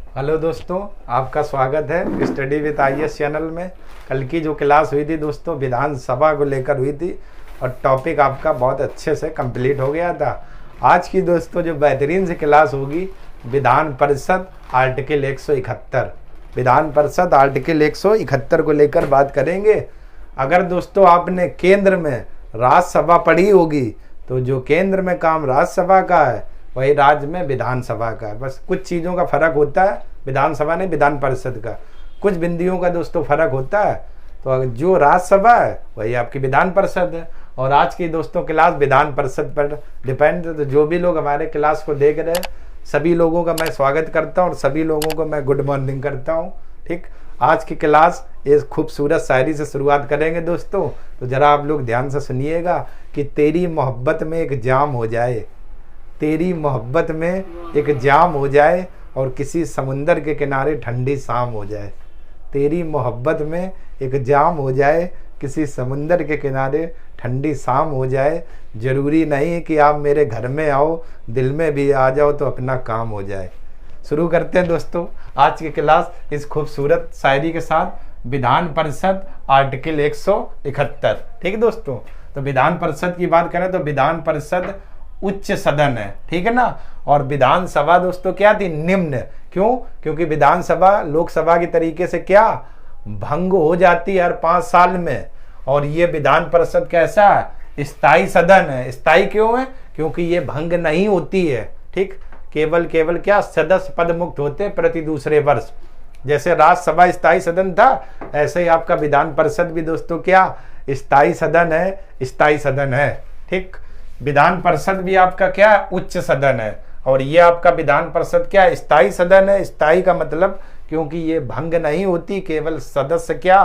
Hello दोस्तों, आपका स्वागत है स्टडी विद आईएएस चैनल में। कल की जो क्लास हुई थी दोस्तों, विधानसभा को लेकर हुई थी और टॉपिक आपका बहुत अच्छे से कंप्लीट हो गया था। आज की दोस्तों जो बेहतरीन सी क्लास होगी, विधान परिषद आर्टिकल 171, विधान परिषद आर्टिकल 171 को लेकर बात करेंगे। अगर दोस्तों आपने केंद्र में राज्यसभा पढ़ी होगी तो जो केंद्र में काम राज्यसभा का है वही राज्य में विधानसभा का है। बस कुछ चीज़ों का फर्क होता है, विधानसभा नहीं विधान परिषद का, कुछ बिंदुओं का दोस्तों फर्क होता है। तो जो राज्यसभा है वही आपकी विधान परिषद है। और आज की दोस्तों क्लास विधान परिषद पर डिपेंड है। तो जो भी लोग हमारे क्लास को देख रहे हैं सभी लोगों का मैं स्वागत करता हूँ और सभी लोगों को मैं गुड मॉर्निंग करता हूँ। ठीक, आज की क्लास एक खूबसूरत शायरी से शुरुआत करेंगे दोस्तों। तो ज़रा आप लोग ध्यान से सुनिएगा कि तेरी मोहब्बत में एक जाम हो जाए, तेरी मोहब्बत में एक जाम हो जाए और किसी समुंदर के किनारे ठंडी शाम हो जाए। तेरी मोहब्बत में एक जाम हो जाए, किसी समुंदर के किनारे ठंडी शाम हो जाए। ज़रूरी नहीं कि आप मेरे घर में आओ, दिल में भी आ जाओ तो अपना काम हो जाए। शुरू करते हैं दोस्तों आज की क्लास इस खूबसूरत शायरी के साथ। विधान परिषद आर्टिकल 171। ठीक दोस्तों, तो विधान परिषद की बात करें तो विधान परिषद उच्च सदन है, ठीक है ना। और विधानसभा दोस्तों क्या थी, निम्न। क्यों? क्योंकि विधानसभा लोकसभा की तरीके से क्या भंग हो जाती है हर 5 साल में। और ये विधान परिषद कैसा है, स्थायी सदन है। स्थायी क्यों है? क्योंकि ये भंग नहीं होती है। ठीक, केवल क्या सदस्य पद मुक्त होते प्रति दूसरे वर्ष। जैसे राज्यसभा स्थायी सदन था, ऐसे ही आपका विधान परिषद भी दोस्तों क्या स्थायी सदन है, स्थायी सदन है। ठीक, विधान परिषद भी आपका क्या उच्च सदन है और ये आपका विधान परिषद क्या स्थायी सदन है। स्थायी का मतलब क्योंकि ये भंग नहीं होती, केवल सदस्य क्या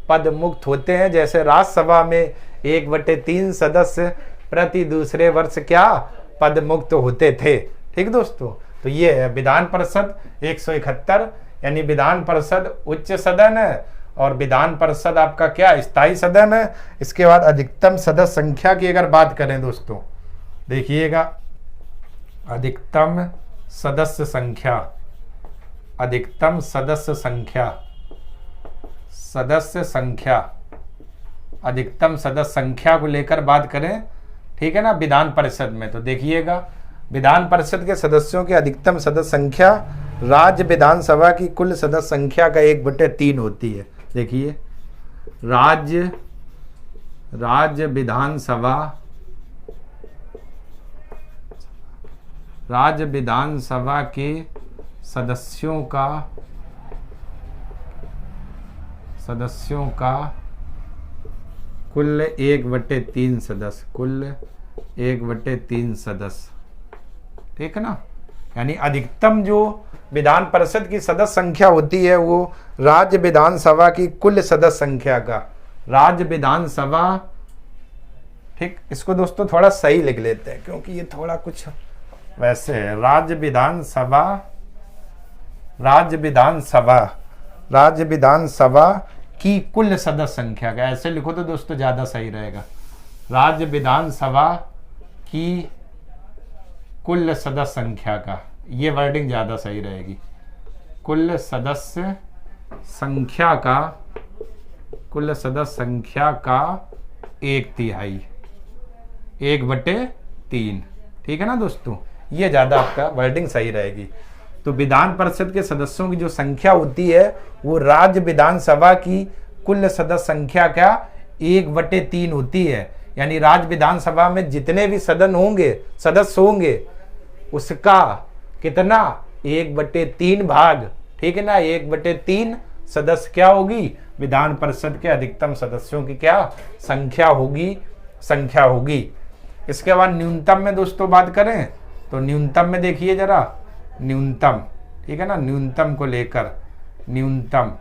पद मुक्त होते हैं। जैसे राज्यसभा में 1/3 सदस्य प्रति दूसरे वर्ष क्या पद मुक्त होते थे। ठीक दोस्तों, तो ये है विधान परिषद 171, यानी विधान परिषद उच्च सदन है और विधान परिषद आपका क्या स्थायी सदन है। इसके बाद अधिकतम सदस्य संख्या की अगर बात करें दोस्तों, देखिएगा अधिकतम सदस्य संख्या, अधिकतम सदस्य संख्या, सदस्य संख्या, अधिकतम सदस्य संख्या को लेकर बात करें, ठीक है ना, विधान परिषद में। तो देखिएगा विधान परिषद के सदस्यों की अधिकतम सदस्य संख्या राज्य विधानसभा की कुल सदस्य संख्या का 1/3 होती है। देखिए राज्य विधानसभा के सदस्यों का कुल 1/3 सदस्य, कुल 1/3 सदस्य, ठीक है ना। यानी अधिकतम जो विधान परिषद की सदस्य संख्या होती है वो राज्य विधानसभा की कुल सदस्य संख्या का, राज्य विधानसभा, ठीक, इसको दोस्तों थोड़ा सही लिख लेते हैं क्योंकि ये थोड़ा कुछ वैसे है। राज्य विधानसभा की कुल सदस्य संख्या का, ऐसे लिखो तो दोस्तों ज्यादा सही रहेगा। राज्य विधानसभा की कुल सदस्य संख्या का, ये वर्डिंग ज़्यादा सही रहेगी। कुल सदस्य संख्या का, कुल सदस्य संख्या का 1/3, 1/3, ठीक है ना दोस्तों, ये ज़्यादा आपका वर्डिंग सही रहेगी। तो विधान परिषद के सदस्यों की जो संख्या होती है वो राज्य विधानसभा की कुल सदस्य संख्या का 1/3 होती है। यानी राज्य विधानसभा में जितने भी सदस्य होंगे उसका कितना 1/3 भाग, ठीक है ना, 1/3 सदस्य क्या होगी, विधान परिषद के अधिकतम सदस्यों की क्या संख्या होगी। इसके बाद न्यूनतम में दोस्तों बात करें तो न्यूनतम में देखिए जरा, न्यूनतम, ठीक है ना, न्यूनतम को लेकर, न्यूनतम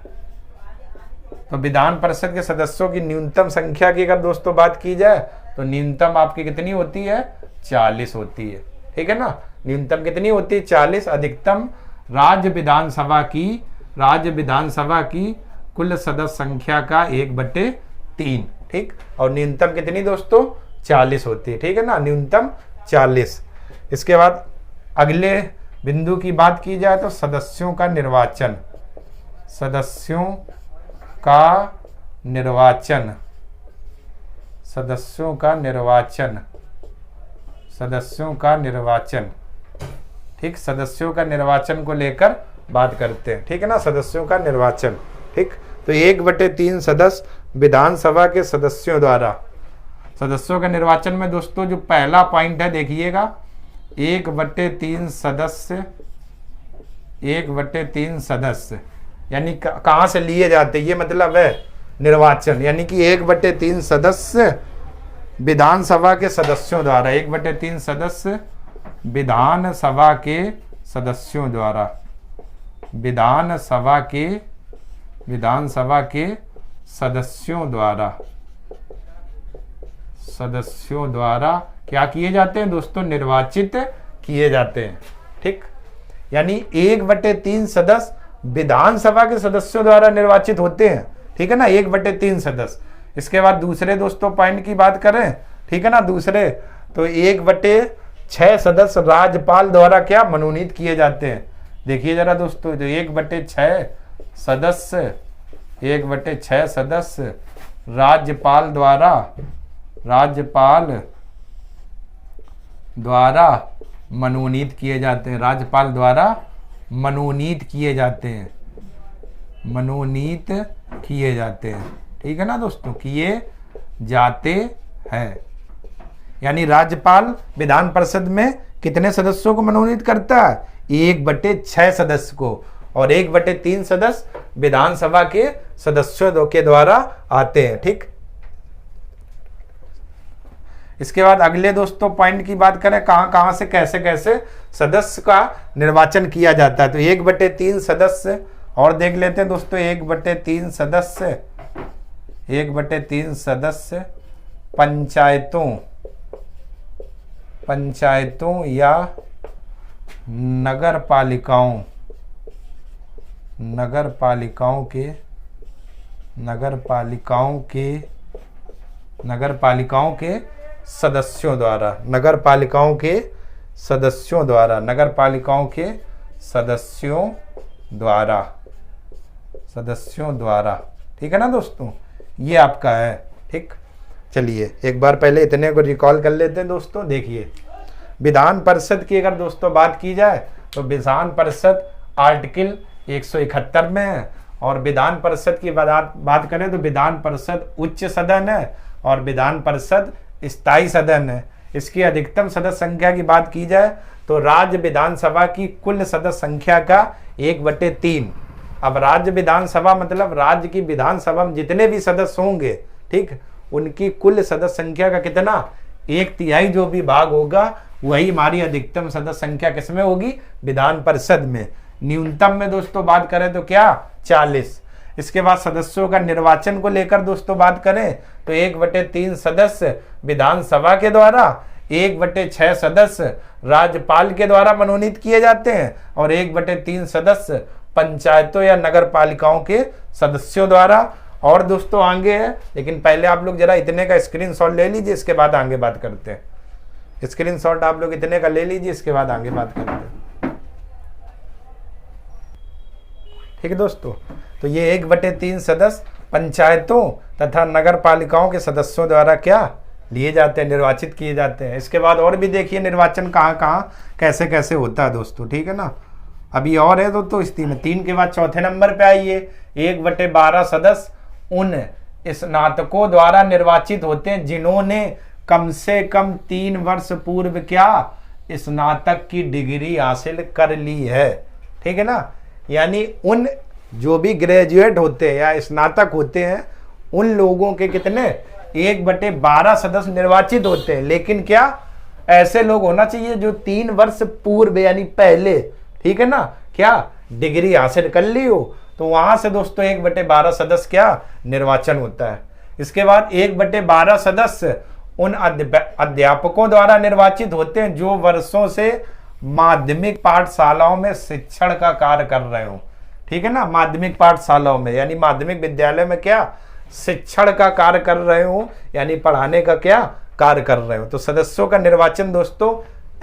तो विधान परिषद के सदस्यों की न्यूनतम संख्या की अगर दोस्तों बात की जाए तो न्यूनतम आपकी कितनी होती है, 40 होती है, ठीक है ना। न्यूनतम कितनी होती है, 40। अधिकतम राज्य विधानसभा की कुल सदस्य संख्या का 1/3, ठीक, और न्यूनतम कितनी दोस्तों 40 होती है, ठीक है ना, न्यूनतम 40। इसके बाद अगले बिंदु की बात की जाए तो सदस्यों का निर्वाचन, सदस्यों का निर्वाचन, सदस्यों का निर्वाचन, सदस्यों का निर्वाचन, ठीक, सदस्यों का निर्वाचन को लेकर बात करते हैं, ठीक है ना, सदस्यों का निर्वाचन, ठीक। तो 1/3 सदस्य विधानसभा के सदस्यों द्वारा, सदस्यों के निर्वाचन में दोस्तों जो पहला पॉइंट है देखिएगा, 1/3 सदस्य, 1/3 सदस्य यानी कहाँ से लिए जाते, ये मतलब है निर्वाचन, यानी कि 1/3 सदस्य विधानसभा के सदस्यों द्वारा, 1/3 सदस्य विधानसभा के सदस्यों द्वारा, विधानसभा के सदस्यों द्वारा, सदस्यों द्वारा क्या किए जाते हैं दोस्तों, निर्वाचित किए जाते हैं, ठीक। यानी 1/3 सदस्य विधानसभा के सदस्यों द्वारा निर्वाचित होते हैं, ठीक है ना, 1/3 सदस्य। इसके बाद दूसरे दोस्तों पॉइंट की बात करें, ठीक है ना, दूसरे तो 1/6 सदस्य राज्यपाल द्वारा क्या मनोनीत किए जाते हैं। देखिए जरा दोस्तों, जो 1/6 सदस्य, 1/6 सदस्य राज्यपाल द्वारा मनोनीत किए जाते हैं, राज्यपाल द्वारा मनोनीत किए जाते हैं, मनोनीत किए जाते हैं, ठीक है ना दोस्तों, किए जाते हैं। यानी राज्यपाल विधान परिषद में कितने सदस्यों को मनोनीत करता है, 1/6 सदस्य को, और 1/3 सदस्य विधानसभा के सदस्यों के द्वारा आते हैं, ठीक। इसके बाद अगले दोस्तों पॉइंट की बात करें, कहां कहां से कैसे कैसे सदस्य का निर्वाचन किया जाता है। तो 1/3 सदस्य और देख लेते हैं दोस्तों, 1/3 सदस्य, 1/3 सदस्य पंचायतों या नगर पालिकाओं के सदस्यों द्वारा, नगर पालिकाओं के सदस्यों द्वारा, ठीक है ना दोस्तों, ये आपका है, ठीक। चलिए एक बार पहले इतने को रिकॉल कर लेते हैं दोस्तों। देखिए विधान परिषद की अगर दोस्तों बात की जाए तो विधान परिषद आर्टिकल 171 में है, और विधान परिषद की बात करें तो विधान परिषद उच्च सदन है और विधान परिषद स्थायी सदन है। इसकी अधिकतम सदस्य संख्या की बात की जाए तो राज्य विधानसभा की कुल सदस्य संख्या का 1/3। अब राज्य विधानसभा मतलब राज्य की विधानसभा में जितने भी सदस्य होंगे, ठीक, उनकी कुल सदस्य संख्या का कितना, 1/3 जो भी भाग होगा वही हमारी अधिकतम सदस्य संख्या किसमें होगी, विधान परिषद में। न्यूनतम में दोस्तों बात करें तो क्या, 40। इसके बाद सदस्यों का निर्वाचन को लेकर दोस्तों बात करें तो 1/3 सदस्य विधानसभा के द्वारा, 1/6 सदस्य राज्यपाल के द्वारा मनोनीत किए जाते हैं, और 1/3 सदस्य पंचायतों या नगर पालिकाओं के सदस्यों द्वारा। और दोस्तों आगे है, लेकिन पहले आप लोग जरा इतने का स्क्रीनशॉट ले लीजिए, इसके बाद आगे बात करते हैं। स्क्रीनशॉट आप लोग इतने का ले लीजिए, इसके बाद आगे बात करते हैं, ठीक है दोस्तों। तो ये 1/3 सदस्य पंचायतों तथा नगर पालिकाओं के सदस्यों द्वारा क्या लिए जाते हैं, निर्वाचित किए जाते हैं। इसके बाद और भी देखिए निर्वाचन कहाँ कहाँ कैसे कैसे होता है दोस्तों, ठीक है ना। अभी और है तो इस 3 के बाद चौथे नंबर पे आइए, 1/12 सदस्य उन स्नातकों द्वारा निर्वाचित होते हैं जिन्होंने कम से कम 3 वर्ष पूर्व क्या स्नातक की डिग्री हासिल कर ली है, ठीक है ना। यानी उन जो भी ग्रेजुएट होते हैं या स्नातक होते हैं उन लोगों के कितने 1/12 सदस्य निर्वाचित होते हैं, लेकिन क्या ऐसे लोग होना चाहिए जो 3 वर्ष पूर्व यानी पहले, ठीक है ना, क्या डिग्री हासिल कर ली हो। तो वहां से दोस्तों 1/12 सदस्य क्या निर्वाचन होता है। इसके बाद 1/12 सदस्य उन अध्यापकों द्वारा निर्वाचित होते हैं जो वर्षों से माध्यमिक पाठशालाओं में शिक्षण का कार्य कर रहे हो, ठीक है ना। माध्यमिक पाठशालाओं में यानी माध्यमिक विद्यालय में क्या शिक्षण का कार्य कर रहे हो, यानी पढ़ाने का क्या कार्य कर रहे हो। तो सदस्यों का निर्वाचन दोस्तों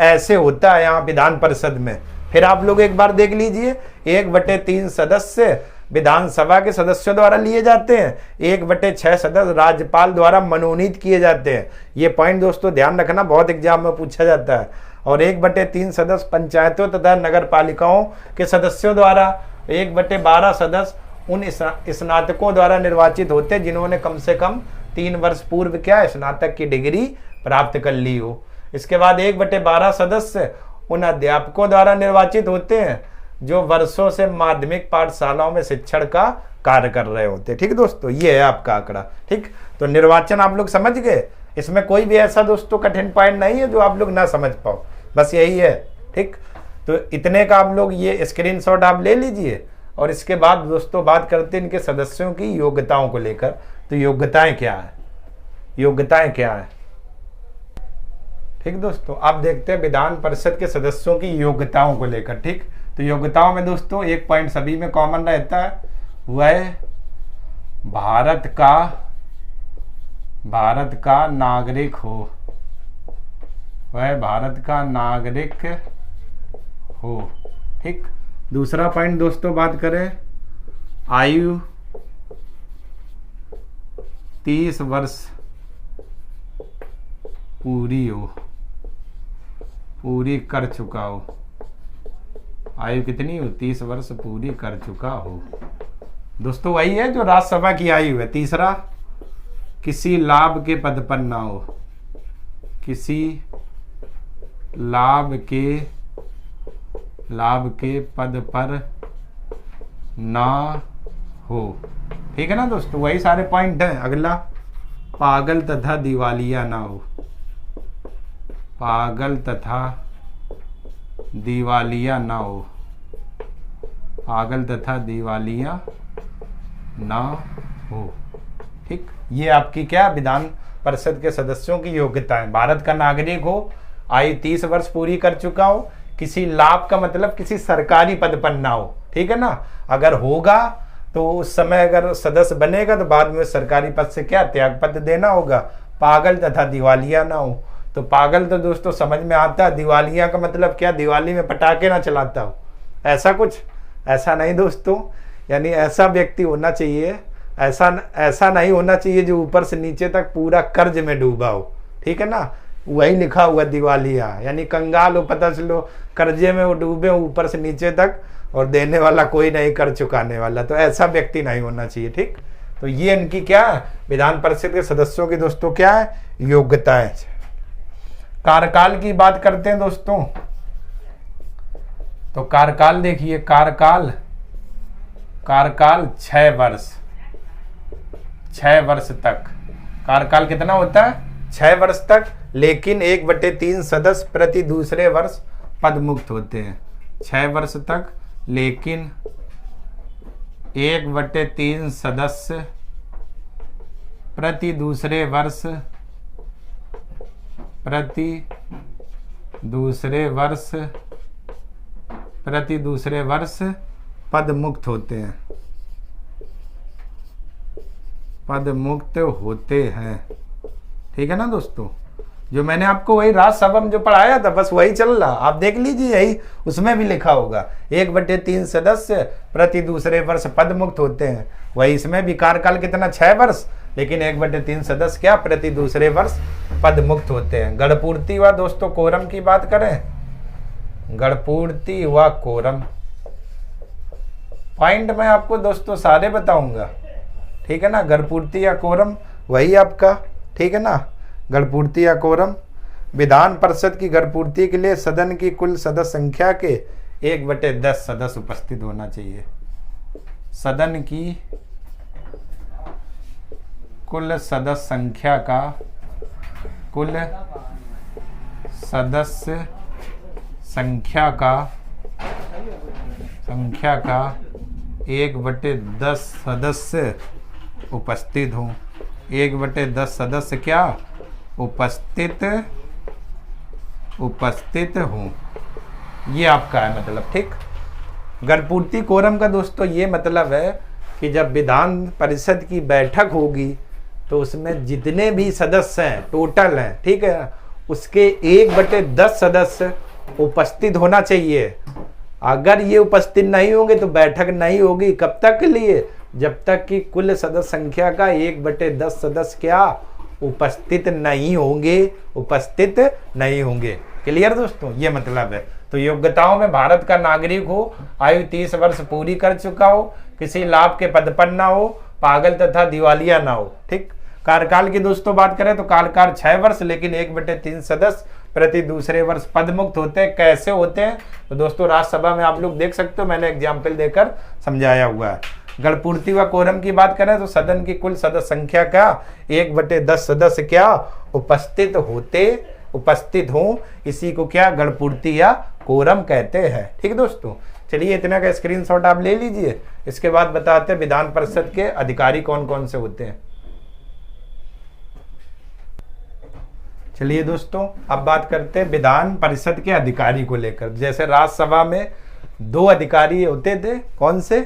ऐसे होता है यहाँ विधान परिषद में, फिर आप लोग एक बार देख लीजिए, 1/3 सदस्य विधानसभा के सदस्यों द्वारा लिए जाते हैं, 1/6 सदस्य राज्यपाल द्वारा मनोनीत किए जाते हैं। ये पॉइंट दोस्तों ध्यान रखना, बहुत एग्जाम में पूछा जाता है। और 1/3 सदस्य पंचायतों तथा नगर पालिकाओं के सदस्यों द्वारा, 1/12 सदस्य उन स्नातकों द्वारा निर्वाचित होते हैं जिन्होंने कम से कम 3 वर्ष पूर्व क्या स्नातक की डिग्री प्राप्त कर ली हो। इसके बाद 1/12 सदस्य उन अध्यापकों द्वारा निर्वाचित होते हैं जो वर्षों से माध्यमिक पाठशालाओं में शिक्षण का कार्य कर रहे होते हैं। ठीक दोस्तों, ये है आपका आंकड़ा। ठीक, तो निर्वाचन आप लोग समझ गए, इसमें कोई भी ऐसा दोस्तों कठिन पॉइंट नहीं है जो आप लोग ना समझ पाओ, बस यही है। ठीक, तो इतने का आप लोग ये स्क्रीनशॉट आप ले लीजिए। और इसके बाद दोस्तों बात करते हैं इनके सदस्यों की योग्यताओं को लेकर। तो योग्यताएं क्या है, योग्यताएं क्या है? ठीक दोस्तों, आप देखते हैं विधान परिषद के सदस्यों की योग्यताओं को लेकर। ठीक, तो योग्यताओं में दोस्तों एक पॉइंट सभी में कॉमन रहता है, वह भारत का नागरिक हो, वह भारत का नागरिक हो। ठीक, दूसरा पॉइंट दोस्तों बात करें, आयु 30 वर्ष पूरी कर चुका हो। आयु कितनी हो? 30 वर्ष पूरी कर चुका हो। दोस्तों वही है जो राज्यसभा की आयु है। तीसरा, किसी लाभ के पद पर ना हो, किसी लाभ के पद पर ना हो। ठीक है ना दोस्तों, वही सारे पॉइंट हैं। अगला, पागल तथा दिवालिया ना हो, पागल तथा दिवालिया ना हो, पागल तथा दिवालिया ना हो। ठीक, ये आपकी क्या विधान परिषद के सदस्यों की योग्यताएं। भारत का नागरिक हो, आयु 30 वर्ष पूरी कर चुका हो, किसी लाभ का मतलब किसी सरकारी पद पर ना हो। ठीक है ना, अगर होगा तो उस समय अगर सदस्य बनेगा तो बाद में सरकारी पद से क्या त्यागपत्र देना होगा। पागल तथा दिवालिया ना हो, तो पागल तो दोस्तों समझ में आता है, दिवालिया का मतलब क्या, दिवाली में पटाखे ना चलाता हो, ऐसा कुछ, ऐसा नहीं दोस्तों। यानी ऐसा व्यक्ति होना चाहिए, ऐसा नहीं होना चाहिए जो ऊपर से नीचे तक पूरा कर्ज में डूबा हो। ठीक है ना, वही लिखा हुआ दिवालिया, यानी कंगाल हो, पता चलो कर्जे में वो डूबे ऊपर से नीचे तक, और देने वाला कोई नहीं, कर चुकाने वाला, तो ऐसा व्यक्ति नहीं होना चाहिए। ठीक, तो ये इनकी क्या विधान परिषद के सदस्यों की दोस्तों क्या है, योग्यताएं। कार्यकाल की बात करते हैं दोस्तों, तो कार्यकाल देखिए, कार्यकाल 6 वर्ष, 6 वर्ष तक कार्यकाल कितना होता है, 6 वर्ष तक। लेकिन 1/3 सदस्य प्रति दूसरे वर्ष पद मुक्त होते हैं। 6 वर्ष तक, लेकिन 1/3 सदस्य प्रति दूसरे वर्ष पद मुक्त होते हैं, पद मुक्त होते हैं। ठीक है ना दोस्तों, जो मैंने आपको वही राज्यसभा में जो पढ़ाया था बस वही चल रहा, आप देख लीजिए, यही उसमें भी लिखा होगा 1/3 सदस्य प्रति दूसरे वर्ष पद मुक्त होते हैं। वही इसमें भी कार्यकाल कितना, 6 वर्ष, लेकिन 1/3 सदस्य क्या प्रति दूसरे वर्ष पद मुक्त होते हैं। गणपूर्ति व दोस्तों कोरम की बात करें, गणपूर्ति व कोरम पॉइंट मैं आपको दोस्तों सारे बताऊंगा। ठीक है ना, गणपूर्ति या कोरम वही आपका, ठीक है ना, गणपूर्ति या कोरम। विधान परिषद की गणपूर्ति के लिए सदन की कुल सदस्य संख्या के 1/10 सदस्य उपस्थित होना चाहिए। सदन की कुल सदस्य संख्या का, कुल सदस्य संख्या का 1/10 सदस्य उपस्थित हों। 1/10 सदस्य क्या उपस्थित हों, ये आपका है मतलब। ठीक, गणपूर्ति कोरम का दोस्तों ये मतलब है कि जब विधान परिषद की बैठक होगी तो उसमें जितने भी सदस्य हैं टोटल हैं, ठीक है, उसके 1/10 सदस्य उपस्थित होना चाहिए। अगर ये उपस्थित नहीं होंगे तो बैठक नहीं होगी। कब तक के लिए? जब तक कि कुल सदस्य संख्या का 1/10 सदस्य क्या उपस्थित नहीं होंगे, उपस्थित नहीं होंगे। क्लियर दोस्तों, ये मतलब है। तो योग्यताओं में भारत का नागरिक हो, आयु 30 वर्ष पूरी कर चुका हो, किसी लाभ के पद पर ना हो, पागल तथा दिवालिया ना हो। ठीक। कार्यकाल की दोस्तों बात करें तो कार्यकाल 6 वर्ष, लेकिन 1/3 सदस्य प्रति दूसरे वर्ष पद मुक्त होते हैं। कैसे होते हैं? तो दोस्तों राज्यसभा में आप लोग देख सकते हो, मैंने एग्जाम्पल देकर समझाया हुआ है। गणपूर्ति व कोरम की बात करें तो सदन की कुल सदस्य संख्या का 1/10 सदस्य क्या उपस्थित हो, इसी को क्या गणपूर्ति या कोरम कहते हैं। ठीक दोस्तों, चलिए इतना का स्क्रीनशॉट आप ले लीजिए। इसके बाद बताते हैं विधान परिषद के अधिकारी कौन कौन से होते हैं। चलिए दोस्तों, अब बात करते हैं विधान परिषद के अधिकारी को लेकर। जैसे राज्यसभा में 2 अधिकारी होते थे, कौन से?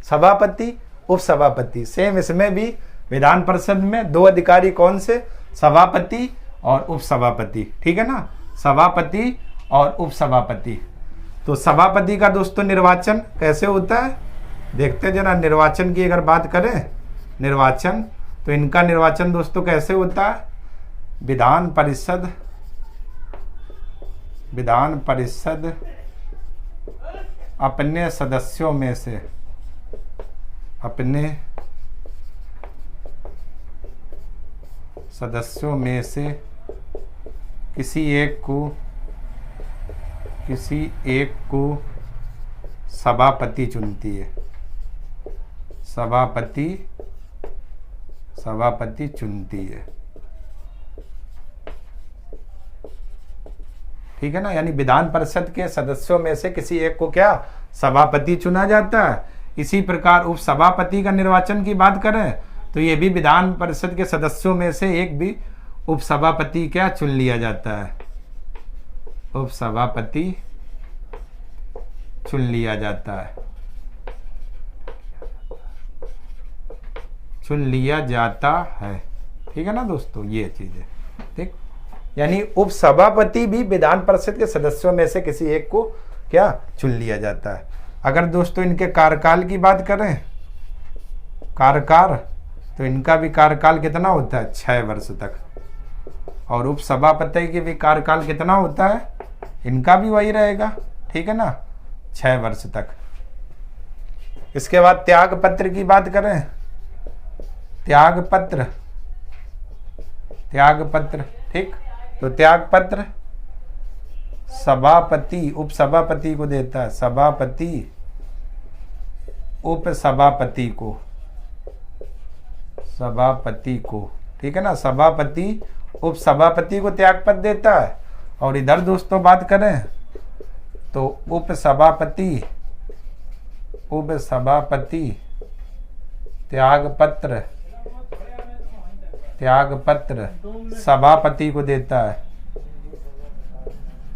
सभापति, उपसभापति। सेम इसमें भी विधान परिषद में 2 अधिकारी कौन से? सभापति और उपसभापति। ठीक है ना, सभापति और उपसभापति। तो सभापति का दोस्तों निर्वाचन कैसे होता है देखते हैं जरा। निर्वाचन की अगर बात करें, निर्वाचन, तो इनका निर्वाचन दोस्तों कैसे होता है? विधान परिषद अपने सदस्यों में से किसी एक को सभापति चुनती है। सभापति चुनती है। ठीक है ना, यानी विधान परिषद के सदस्यों में से किसी एक को क्या सभापति चुना जाता है। इसी प्रकार उपसभापति का निर्वाचन की बात करें तो ये भी विधान परिषद के सदस्यों में से एक भी उपसभापति क्या चुन लिया जाता है। उपसभापति चुन लिया जाता है, ठीक है ना दोस्तों, ये चीज है। ठीक, यानी उपसभापति भी विधान परिषद के सदस्यों में से किसी एक को क्या चुन लिया जाता है। अगर दोस्तों इनके कार्यकाल की बात करें, कार्यकाल, तो इनका भी कार्यकाल कितना होता है? 6 वर्ष तक। और उपसभापति की भी कार्यकाल कितना होता है? इनका भी वही रहेगा। ठीक है ना, 6 वर्ष तक। इसके बाद त्याग पत्र की बात करें, त्याग पत्र, ठीक, तो त्याग पत्र सभापति उपसभापति को देता है, सभापति उपसभापति को, ठीक है ना, सभापति उपसभापति को त्याग पत्र देता है। और इधर दोस्तों बात करें तो उपसभापति त्याग पत्र सभापति को देता है,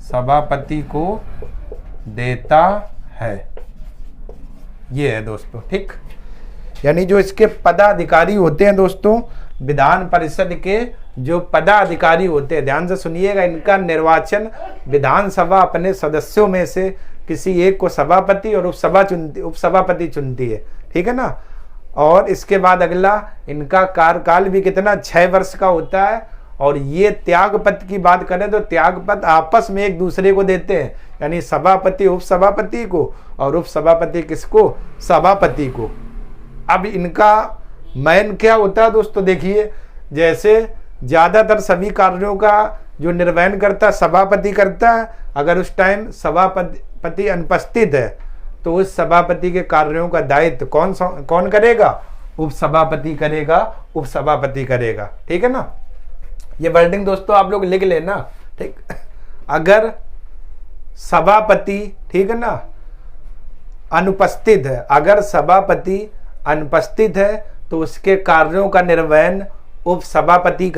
सभापति को देता है। ये है दोस्तों। ठीक, यानी जो इसके पदाधिकारी होते हैं दोस्तों, विधान परिषद के जो पदाधिकारी होते हैं, ध्यान से सुनिएगा, इनका निर्वाचन विधानसभा अपने सदस्यों में से किसी एक को सभापति और उपसभापति चुनती है। ठीक है ना। और इसके बाद अगला इनका कार्यकाल भी कितना 6 वर्ष का होता है। और ये त्यागपत्र की बात करें तो त्यागपत्र आपस में एक दूसरे को देते हैं, यानी सभापति उपसभापति को और उपसभापति किसको? सभापति को। अब इनका मैन क्या होता है दोस्तों, देखिए, जैसे ज़्यादातर सभी कार्यों का जो निर्वहन करता है सभापति करता है। अगर उस टाइम सभापति अनुपस्थित है तो उस सभापति के कार्यों का दायित्व कौन करेगा? उपसभापति करेगा। ठीक है ना, ये वर्डिंग दोस्तों आप लोग लिख लेना। ठीक, अगर सभापति, ठीक है ना, अनुपस्थित है, अगर सभापति अनुपस्थित है तो उसके कार्यों का निर्वहन उपसभापति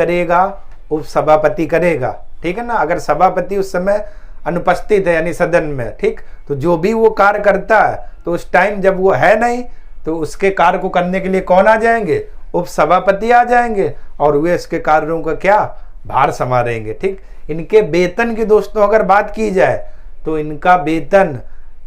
करेगा। ठीक है ना, अगर सभापति उस समय अनुपस्थित है यानी सदन में, ठीक, तो जो भी वो कार्य करता है तो उस टाइम जब वो है नहीं तो उसके कार्य को करने के लिए कौन आ जाएंगे? उपसभापति आ जाएंगे और वे इसके कार्यों का क्या भार संभालेंगे। ठीक, इनके वेतन की दोस्तों अगर बात की जाए तो इनका वेतन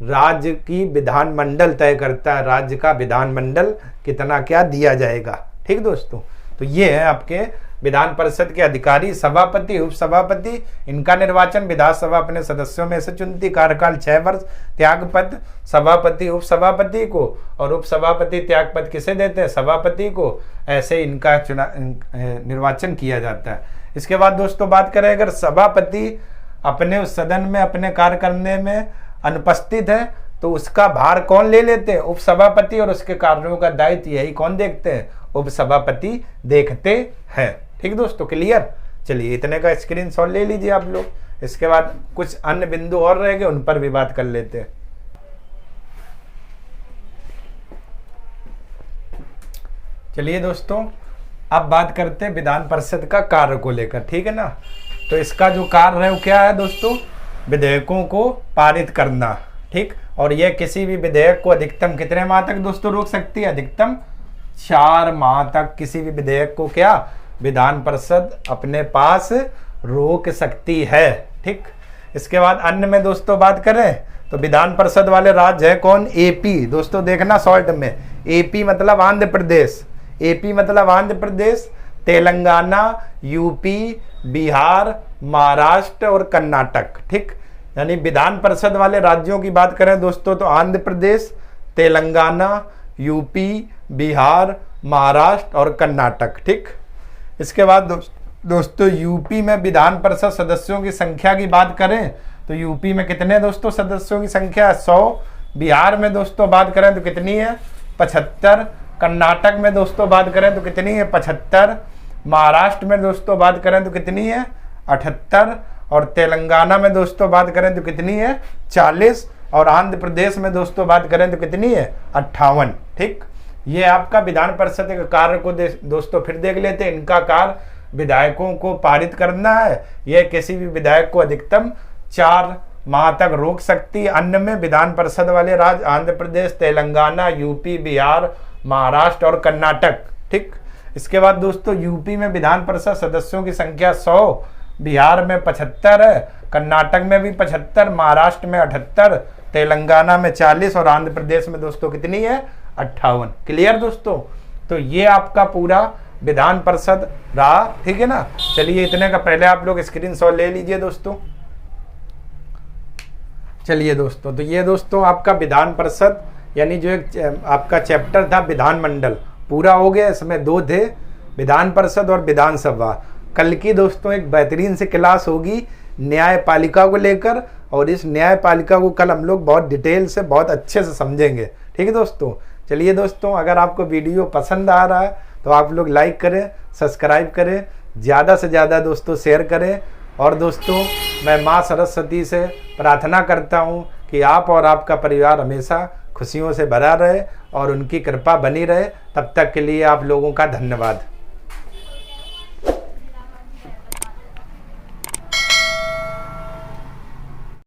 राज्य की विधानमंडल तय करता है, राज्य का विधानमंडल कितना क्या दिया जाएगा। ठीक दोस्तों, तो ये है आपके विधान परिषद के अधिकारी, सभापति, उपसभापति। इनका निर्वाचन विधानसभा अपने सदस्यों में से चुनती, कार्यकाल 6 वर्ष। त्यागपत्र सभापति उपसभापति को, और उपसभापति त्यागपत्र किसे देते हैं, सभापति को। ऐसे इनका निर्वाचन किया जाता है। इसके बाद दोस्तों बात करें, अगर सभापति अपने उस सदन में अपने कार्य करने में अनुपस्थित है तो उसका भार कौन ले लेते हैं, उपसभापति, और उसके कार्यों का दायित्व यही कौन देखते हैं, उपसभापति देखते हैं। ठीक दोस्तों, क्लियर। चलिए इतने का स्क्रीनशॉट ले लीजिए आप लोग। इसके बाद कुछ अन्य बिंदु और रह गए, उन पर भी बात कर लेते हैं। चलिए दोस्तों, अब बात करते हैं विधान परिषद का कार्य को लेकर। ठीक है ना, तो इसका जो कार्य है वो क्या है दोस्तों, विधेयकों को पारित करना। ठीक, और यह किसी भी विधेयक को अधिकतम कितने माह तक दोस्तों रोक सकती है, अधिकतम 4 माह तक किसी भी विधेयक को क्या विधान परिषद अपने पास रोक सकती है। ठीक, इसके बाद अन्य में दोस्तों बात करें तो विधान परिषद वाले राज्य है कौन, एपी। दोस्तों देखना शॉर्ट में, एपी मतलब आंध्र प्रदेश, एपी मतलब आंध्र प्रदेश, तेलंगाना, यूपी, बिहार, महाराष्ट्र और कर्नाटक। ठीक, यानी विधान परिषद वाले राज्यों की बात करें दोस्तों तो आंध्र प्रदेश, तेलंगाना, यूपी, बिहार, महाराष्ट्र और कर्नाटक। ठीक, इसके बाद दोस्तों यूपी में विधान परिषद सदस्यों की संख्या की बात करें तो यूपी में कितने दोस्तों सदस्यों की संख्या है, 100। बिहार में दोस्तों बात करें तो कितनी है, 75। कर्नाटक में दोस्तों बात करें तो कितनी है, 75। महाराष्ट्र में दोस्तों बात करें तो कितनी है, 78। और तेलंगाना में दोस्तों बात करें तो कितनी है, 40। और आंध्र प्रदेश में दोस्तों बात करें तो कितनी है, 58। ठीक, ये आपका विधान परिषद के कार्य को दोस्तों फिर देख लेते हैं। इनका कार्य विधायकों को पारित करना है। यह किसी भी विधायक को अधिकतम 4 माह तक रोक सकती है। अन्य में विधान परिषद वाले राज्य आंध्र प्रदेश, तेलंगाना, यूपी, बिहार, महाराष्ट्र और कर्नाटक। ठीक, इसके बाद दोस्तों यूपी में विधान परिषद सदस्यों की संख्या 100, बिहार में 75 है, कर्नाटक में भी 75, महाराष्ट्र में 78, तेलंगाना में 40 और आंध्र प्रदेश में दोस्तों कितनी है, 58। क्लियर दोस्तों, तो ये आपका पूरा विधान परिषद रहा। ठीक है ना, चलिए इतने का पहले आप लोग स्क्रीनशॉट ले लीजिए दोस्तों। चलिए दोस्तों, तो ये दोस्तों आपका विधान परिषद यानी जो एक आपका चैप्टर था विधानमंडल पूरा हो गया। इसमें 2 थे, विधान परिषद और विधानसभा। कल की दोस्तों एक बेहतरीन सी क्लास होगी न्यायपालिका को लेकर, और इस न्यायपालिका को कल हम लोग बहुत डिटेल से बहुत अच्छे से समझेंगे। ठीक है दोस्तों, चलिए दोस्तों, अगर आपको वीडियो पसंद आ रहा है तो आप लोग लाइक करें, सब्सक्राइब करें, ज़्यादा से ज़्यादा दोस्तों शेयर करें। और दोस्तों मैं माँ सरस्वती से प्रार्थना करता हूँ कि आप और आपका परिवार हमेशा खुशियों से भरा रहे और उनकी कृपा बनी रहे। तब तक के लिए आप लोगों का धन्यवाद।